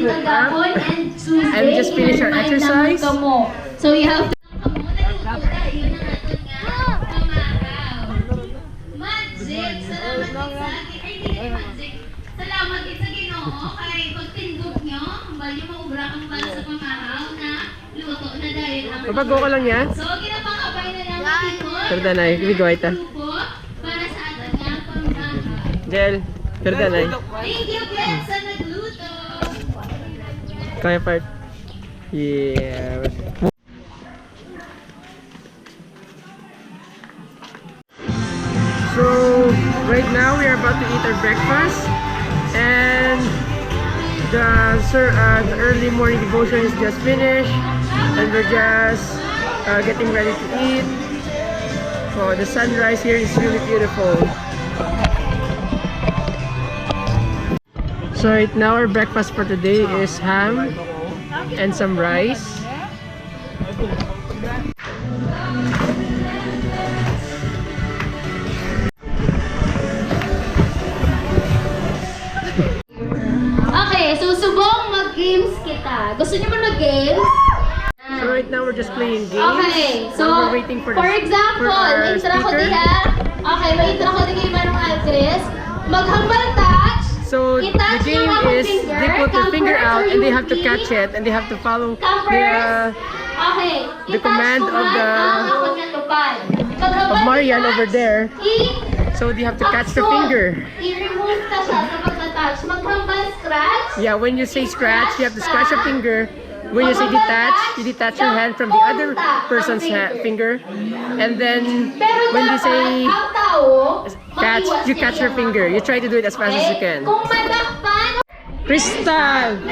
wake up and just finish our exercise. So you have to salamat sa Ginoo kay pagtindog nyo, bali mo ubra kang bal sa pamahaw na luto na dahil ang Papago ko lang niya. so ginapangabay na naman ito. Perdanay, ibigay ita. Para sa atin nga pamahaw. Jel, perdanay. Thank you, Glenn, sa nagluto. Kaya part. Yeah. So right now we are about to eat our breakfast, and the early morning devotion is just finished, and we're just getting ready to eat. Oh, the sunrise here is really beautiful. So right now our breakfast for today is ham and some rice. Okay, so subong mag-games kita. Gusto niyo ba mag-games? So right now we're just playing games. Okay, so while we're waiting for example, our may intro ko speaker. diha. Okay, may intro ko diha Manong Alcris. Maghambal touch. So the I-touch game yung is finger. they put their Come finger first out or and they you have to repeat? catch it, and they have to follow Come first. Okay. the command of Marian over there. So they have to catch the finger. I-remove ka siya sa pagka-touch. Maghambal scratch. Yeah, when you say scratch, you have to scratch a finger. When you say detach, you detach your hand from the other person's finger. And then when you say ang tao, catch, you catch her finger. You try to do it as fast as you can. Kung madakpan, Crystal!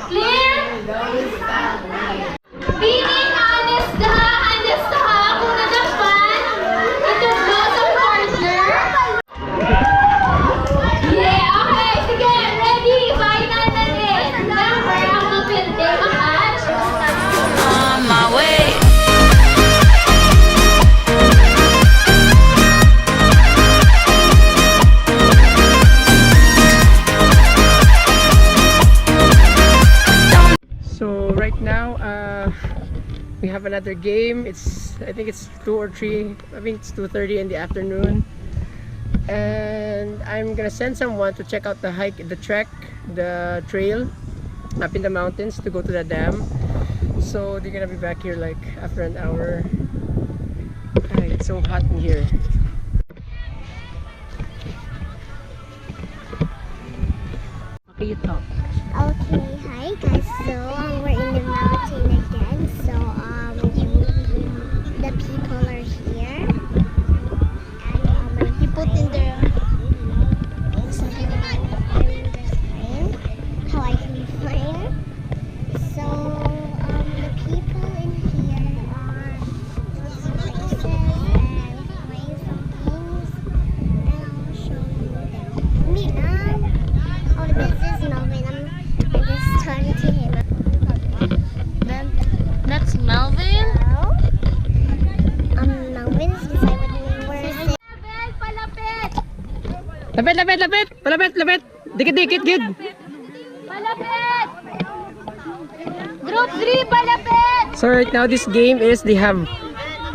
clear? Being honest ka, honest ka. Kung nadakpan, ito go sa partner. Yeah, okay. Sige, ready. Final na rin. Number ang mapinte, makatch. On my way. So right now, we have another game. I think it's 2 or 3. I think it's 2:30 in the afternoon, and I'm gonna send someone to check out the trek, the trail up in the mountains to go to the dam. So they're gonna be back here like after an hour. Ay, it's so hot in here. Okay, you talk. Okay, hi guys. So we're in the mountain again. So the people are here, and people in the sign how I can find. So the people in here are places and playing some games, and I'll show you them. Me, oh, this is Melvin. I'm just talking to him. That's Melvin. Hello? Melvin is beside with me. We're sitting. Palapit! Lapit! Dikit, good. Palapit! Group 3, palapit! So right now this game is they have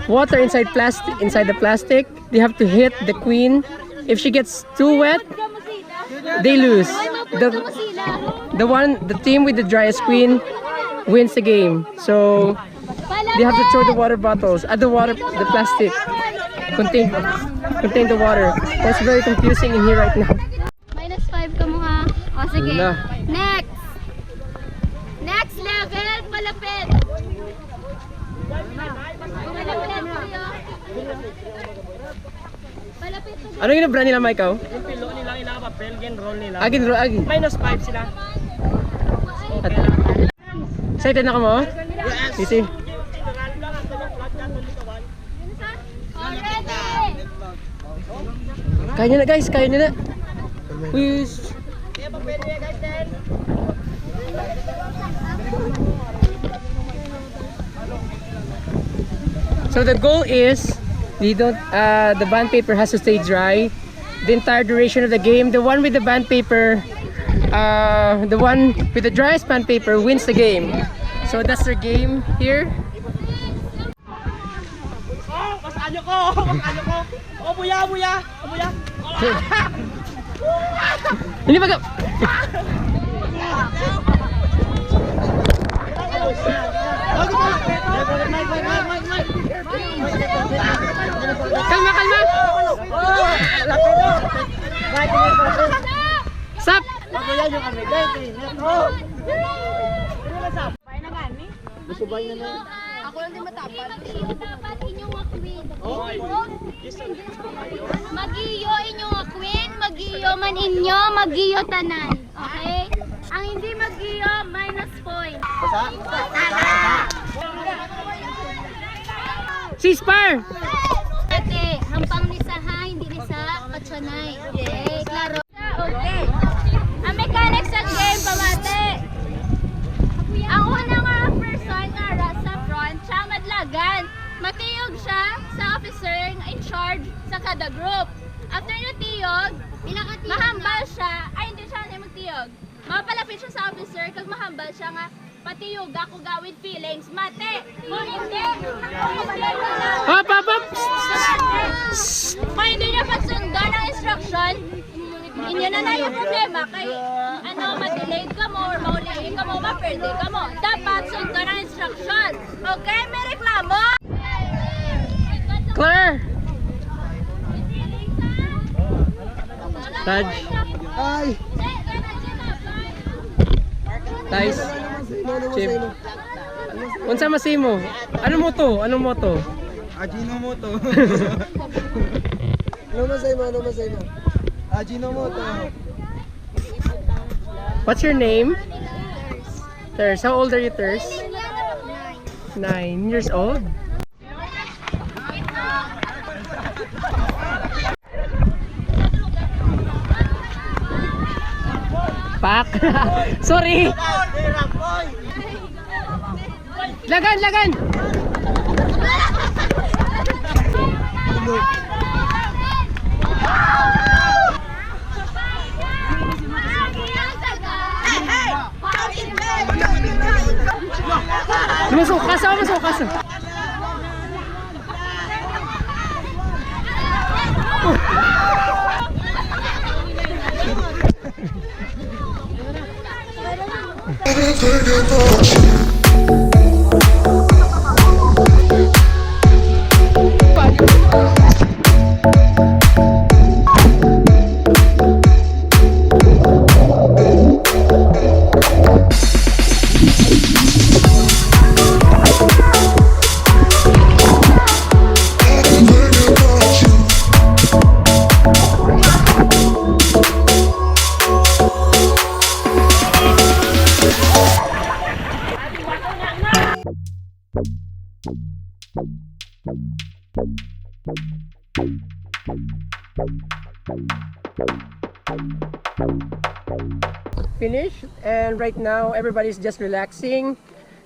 water inside the plastic. They have to hit the queen. If she gets too wet, they lose. The team with the driest queen wins the game. So they have to throw the water bottles at the plastic contain the water. So it's very confusing in here right now. -5 ka mo ha. O sige. Wala. Next! Next level, palapit! Palapit. Ano yung brand nila, Mike? Yung pilo nila inapapel, roll nila. Agin. -5 sila. Excited na ka mo? Easy. Kaya nyo na guys, kaya nyo na. Please. So the goal is the band paper has to stay dry the entire duration of the game. The one with the band paper the one with the driest pan paper wins the game. So that's their game here. Oh, masanyo ko! Masanyo ko! Oh, buya, buya! Oh, buya! Hindi ba ka... Kalma, kalma! Stop! Ako lang din matapat. Dapat inyong akwin. Magiyo inyong akwin, magiyo man inyo, magiyo tanan. Okay? Ang hindi magiyo, minus point. Ceasefire! Ate, hampang ni sa ha, hindi ni sa patsanay. Okay, klaro. Okay. Ang mechanics sa game, pamate. Ang una nga person nga sa front, siya madlagan. Matiyog siya sa officer nga in charge sa kada group. After natiyog, mahambal siya. Ay, hindi siya na magtiyog. Mapalapit siya sa officer kag mahambal siya nga patiyog ako gawid feelings. Mate, mo hindi. Hop, hop, hop! Kung hindi niya pagsundan ang instruction, inyo na yung problema. Kay ma-delayed ka mo or maulihin ka mo, ma-perde ka mo. Dapat sundan ang instruction. Okay? May reklamo? Claire! Taj. Ay! Tais. Chip. Unsa masimo? Ano mo to? Ano mo to? Ajinomoto. Ano masay mo? Ano masay mo? Ajinomoto. What's your name? Thurs. How old are you, Thurs? 9 years old. Pak. Sorry. Lagan, lagan. Masuk kaso, masuk kaso. Finished, and right now everybody's just relaxing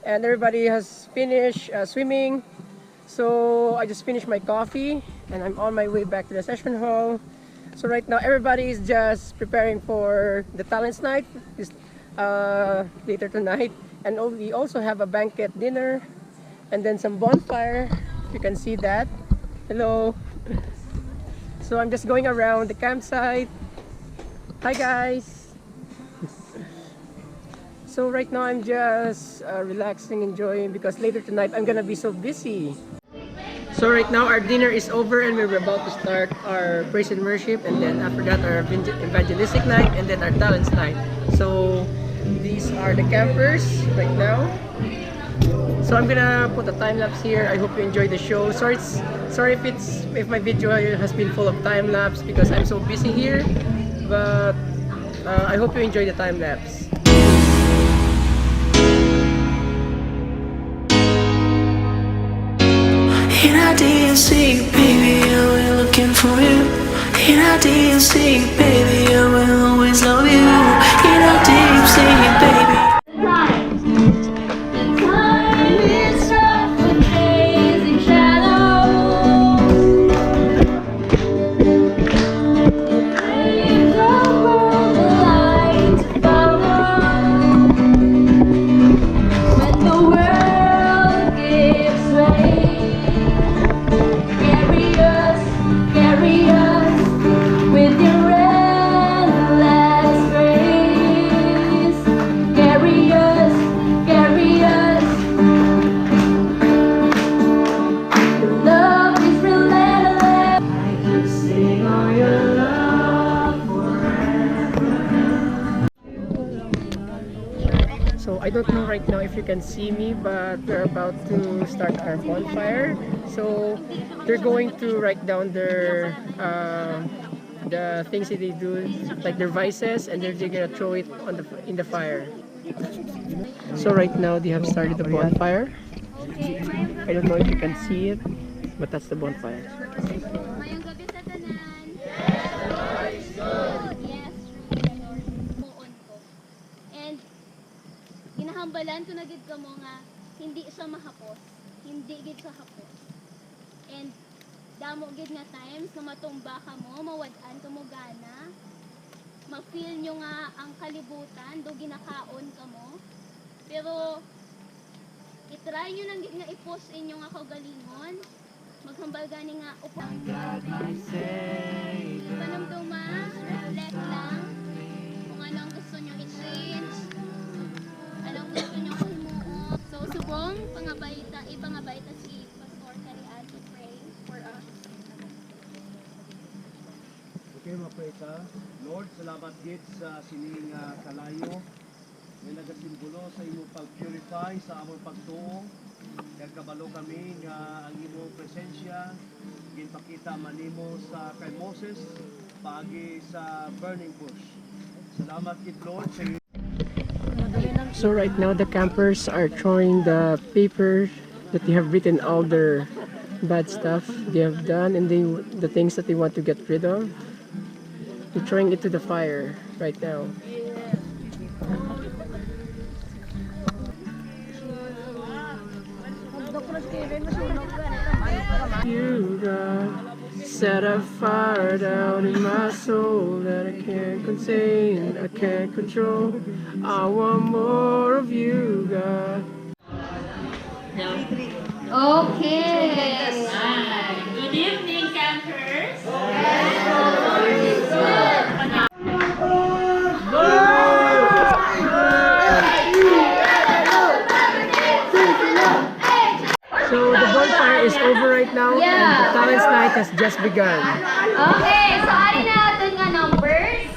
and everybody has finished swimming. So I just finished my coffee and I'm on my way back to the session hall. So right now everybody is just preparing for the talents night this, later tonight, and we also have a banquet dinner and then some bonfire. You can see that. Hello. So I'm just going around the campsite. Hi guys. So right now I'm just relaxing, enjoying, because later tonight I'm gonna be so busy. So right now our dinner is over and we're about to start our praise and worship, and then after that our evangelistic night, and then our talents night. So these are the campers right now. So I'm gonna put a time lapse here. I hope you enjoy the show. Sorry if my video has been full of time lapse because I'm so busy here, but I hope you enjoy the time lapse. In our DMC, baby, I will looking for you. In our DMC, baby, I will always love you. In our DMC, baby. Follow can see me, but we're about to start our bonfire. So they're going to write down their the things that they do, like their vices, and they're gonna throw it on in the fire. So right now they have started the bonfire. I don't know if you can see it, but that's the bonfire. Mayong gabi sa tanan. Yes, Lord. Muon ko. And ginahambalan ko na gid kamo nga hindi siya mahapos. Hindi gid siya hapos. And damo gid nga times na matumba ka mo, mawad-an ka mo gana. Ma-feel nyo nga ang kalibutan, do ginakaon ka mo. Pero i-try nyo lang gid nga i-post inyo nga kaugalingon. Maghambal gani nga upang panamduma, reflect lang kung anong gusto nyo i-change, anong gusto nyo himuo. So subong ipangabayta si Pastor Karian to pray for us. Okay, mapray ta. Lord, salamat gid sa sining kalayo. May nagasimbolo sa imo pag-purify sa among pagtuo. Kaya kabalo kami nga ang imo presensya ginpakita manimo sa kay Moses paagi sa burning bush. Salamat gid Lord sa So right now the campers are throwing the paper that they have written all their bad stuff they have done and the things that they want to get rid of. They're throwing it to the fire right now. You God set a fire down in my soul that I can't contain, I can't control. I want more of you, God. Okay. Good evening, campers. So the bonfire is over right now and the talents night has just begun. Okay, so ari na aton nga numbers.